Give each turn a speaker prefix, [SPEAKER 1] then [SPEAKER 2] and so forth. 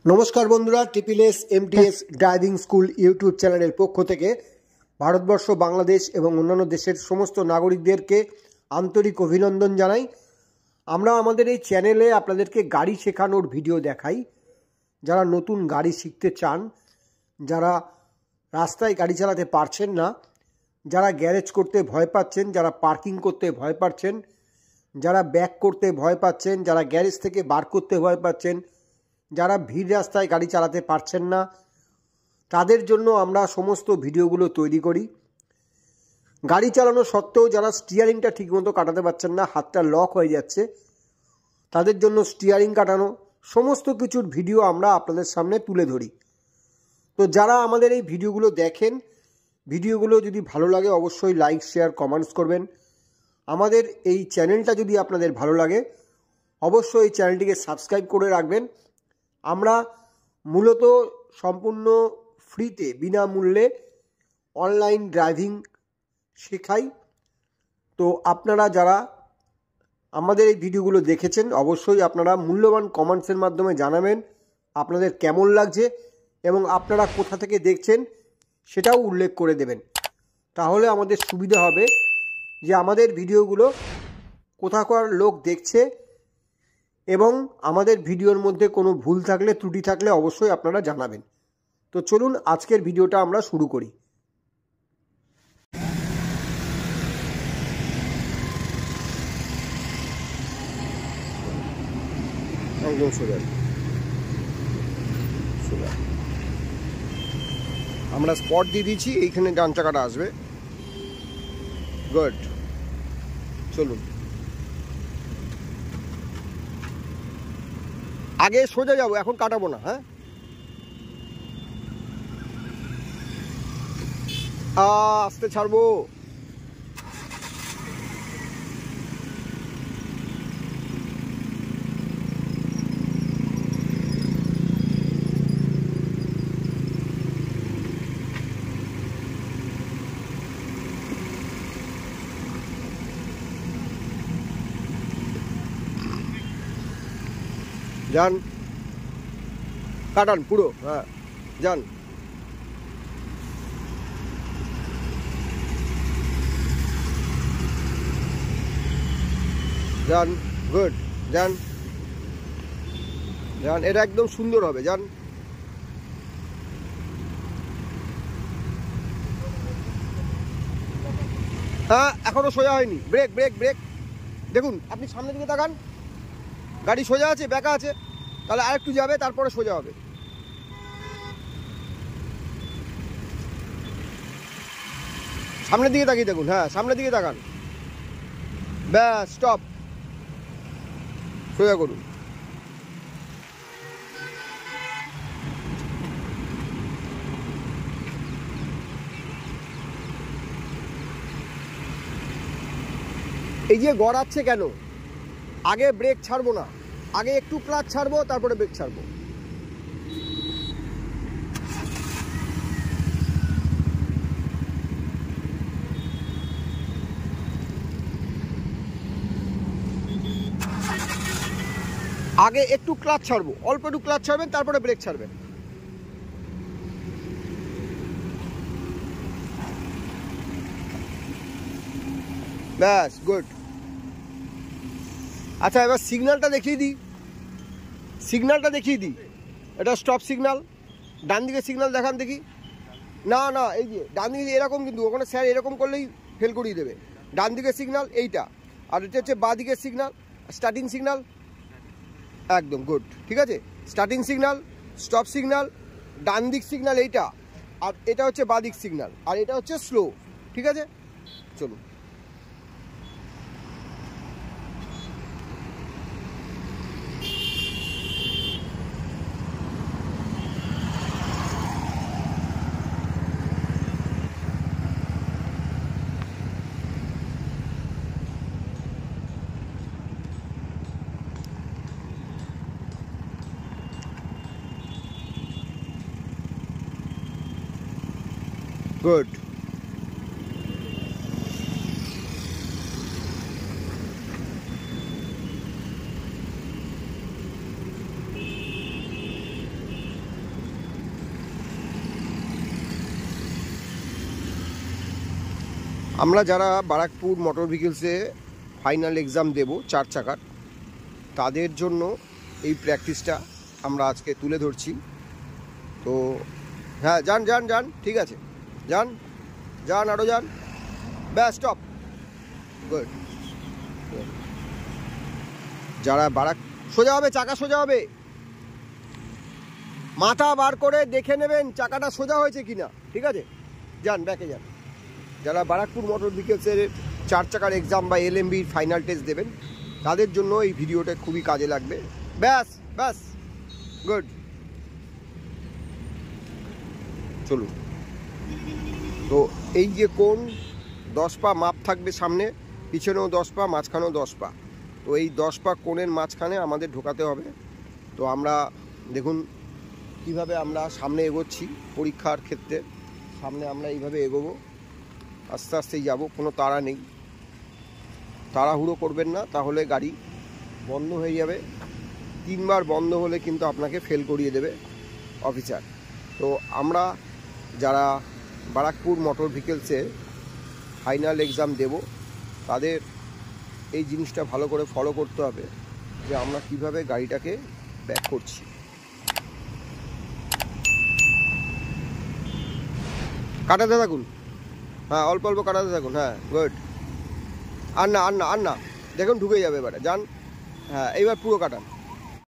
[SPEAKER 1] নমস্কার বন্ধুরা, triple MTS driving school YouTube চ্যানেলের পক্ষ থেকে ভারতবর্ষ, বাংলাদেশ এবং অন্যান্য দেশের সমস্ত নাগরিকদেরকে আন্তরিক অভিনন্দন জানাই। আমরা আমাদের এই চ্যানেলে আপনাদেরকে গাড়ি শেখানোর ভিডিও দেখাই। যারা নতুন গাড়ি শিখতে চান, যারা রাস্তায় গাড়ি চালাতে পারছেন না, যারা গ্যারেজ করতে ভয় পাচ্ছেন, যারা পার্কিং করতে ভয় পাচ্ছেন, যারা ব্যাক করতে ভয় পাচ্ছেন, যারা গ্যারেজ থেকে বার করতে ভয় পাচ্ছেন, যারা ভিড় রাস্তায় গাড়ি চালাতে পারছেন না, তাদের জন্য আমরা সমস্ত ভিডিওগুলো তৈরি করি। গাড়ি চালানো সত্ত্বেও যারা স্টিয়ারিংটা ঠিকমতো কাটাতে পারছেন না, হাতটা লক হয়ে যাচ্ছে, তাদের জন্য স্টিয়ারিং কাটানো সমস্ত কিছুর ভিডিও আমরা আপনাদের সামনে তুলে ধরি। তো যারা আমাদের এই ভিডিওগুলো দেখেন, ভিডিওগুলো যদি ভালো লাগে অবশ্যই লাইক, শেয়ার, কমেন্টস করবেন। আমাদের এই চ্যানেলটা যদি আপনাদের ভালো লাগে অবশ্যই এই চ্যানেলটিকে সাবস্ক্রাইব করে রাখবেন। আমরা মূলত সম্পূর্ণ ফ্রিতে, বিনামূল্যে অনলাইন ড্রাইভিং শেখাই। তো আপনারা যারা আমাদের এই ভিডিওগুলো দেখেছেন অবশ্যই আপনারা মূল্যবান কমেন্টসের মাধ্যমে জানাবেন আপনাদের কেমন লাগছে এবং আপনারা কোথা থেকে দেখছেন সেটাও উল্লেখ করে দেবেন। তাহলে আমাদের সুবিধা হবে যে আমাদের ভিডিওগুলো কোথাকার লোক দেখছে, এবং আমাদের ভিডিওর মধ্যে কোনো ভুল থাকলে, ত্রুটি থাকলে অবশ্যই আপনারা জানাবেন। তো চলুন আজকের ভিডিওটা আমরা শুরু করি। একদম সোজা সোজা আমরা স্পট দিয়ে দিয়েছি, এইখানে ডান চাকাটা আসবে। গুড, চলুন। আগে সোজা যাবো, এখন কাটাবো না। হ্যাঁ, আস্তে ছাড়বো। যান, কাটান পুরো। হ্যাঁ, যান। যান, গুড, যান যান, এটা একদম সুন্দর হবে। যান। হ্যাঁ, এখনো সোজা হয়নি। Brake brake brake. দেখুন, আপনি সামনের দিকে তাকান, গাড়ি সোজা আছে, ব্যাকা আছে, তাহলে আরেকটু যাবে, তারপরে সোজা হবে। সামনের দিকে তাকিয়ে দেখুন। হ্যাঁ, সামনের দিকে তাকান, ব্যাস, স্টপ, সোজা করুন। এই যে গড়াচ্ছে কেন? আগে ব্রেক ছাড়বো না, আগে একটু ক্লাচ ছাড়বো, তারপরে ব্রেক ছাড়বো। আগে একটু ক্লাচ ছাড়বো, অল্প একটু ক্লাচ ছাড়বেন, তারপরে ব্রেক ছাড়বেন। ব্যাস, গুড। আচ্ছা, এবার সিগন্যালটা দেখিয়ে দিই, সিগন্যালটা দেখিয়ে দিই। এটা স্টপ সিগন্যাল। ডান দিকে সিগন্যাল দেখান দেখি। না না, এই যে ডান দিকে এরকম, কিন্তু ওখানে স্যার এরকম করলেই ফেল করিয়ে দেবে। ডান দিকে সিগন্যাল এইটা, আর এটা হচ্ছে বাঁ দিকের সিগন্যাল, স্টার্টিং সিগন্যাল। একদম গুড, ঠিক আছে। স্টার্টিং সিগন্যাল, স্টপ সিগন্যাল, ডান দিক সিগন্যাল এইটা, আর এটা হচ্ছে বাঁ দিক সিগন্যাল, আর এটা হচ্ছে স্লো। ঠিক আছে, চলুন। গুড। আমরা যারা বারাকপুর মোটর ভেহিকলসে ফাইনাল এক্সাম দেব 4 চাকার, তাদের জন্য এই প্র্যাকটিসটা আমরা আজকে তুলে ধরছি। তো হ্যাঁ, যান যান যান, ঠিক আছে, যান যান, আরও যান, ব্যাস, স্টপ, গুড। যারা সোজা হবে, চাকা সোজা হবে, মাথা বার করে দেখে নেবেন চাকাটা সোজা হয়েছে কিনা, ঠিক আছে, যান, ব্যাকে যান। যারা বারাকপুর মোটর ভেহিকলসের 4 চাকার এক্সাম বা LMBর ফাইনাল টেস্ট দেবেন, তাদের জন্য এই ভিডিওটা খুবই কাজে লাগবে। ব্যাস ব্যাস, গুড, চলুন। তো এই যে কোণ 10 পা মাপ থাকবে, সামনে পিছনেও 10 পা, মাঝখানেও 10 পা। তো এই 10 পা কোণের মাঝখানে আমাদের ঢোকাতে হবে। তো আমরা দেখুন কিভাবে আমরা সামনে এগোচ্ছি পরীক্ষার ক্ষেত্রে। সামনে আমরা এইভাবে এগোবো, আস্তে আস্তেই যাব, কোনো তাড়া নেই, তাড়াহুড়ো করবেন না, তাহলে গাড়ি বন্ধ হয়ে যাবে। 3 বার বন্ধ হলে কিন্তু আপনাকে ফেল করিয়ে দেবে অফিসার। তো আমরা যারা বারাকপুর মোটর ভেহিকলসে ফাইনাল এক্সাম দেব, তাদের এই জিনিসটা ভালো করে ফলো করতে হবে যে আমরা কিভাবে গাড়িটাকে ব্যাক করছি। কাটাতে থাকুন, হ্যাঁ, অল্প অল্প কাটাতে থাকুন, হ্যাঁ, গুড। আর না আর না আর না, দেখুন ঢুকে যাবে, এবারে যান, হ্যাঁ, এইবার পুরো কাটান।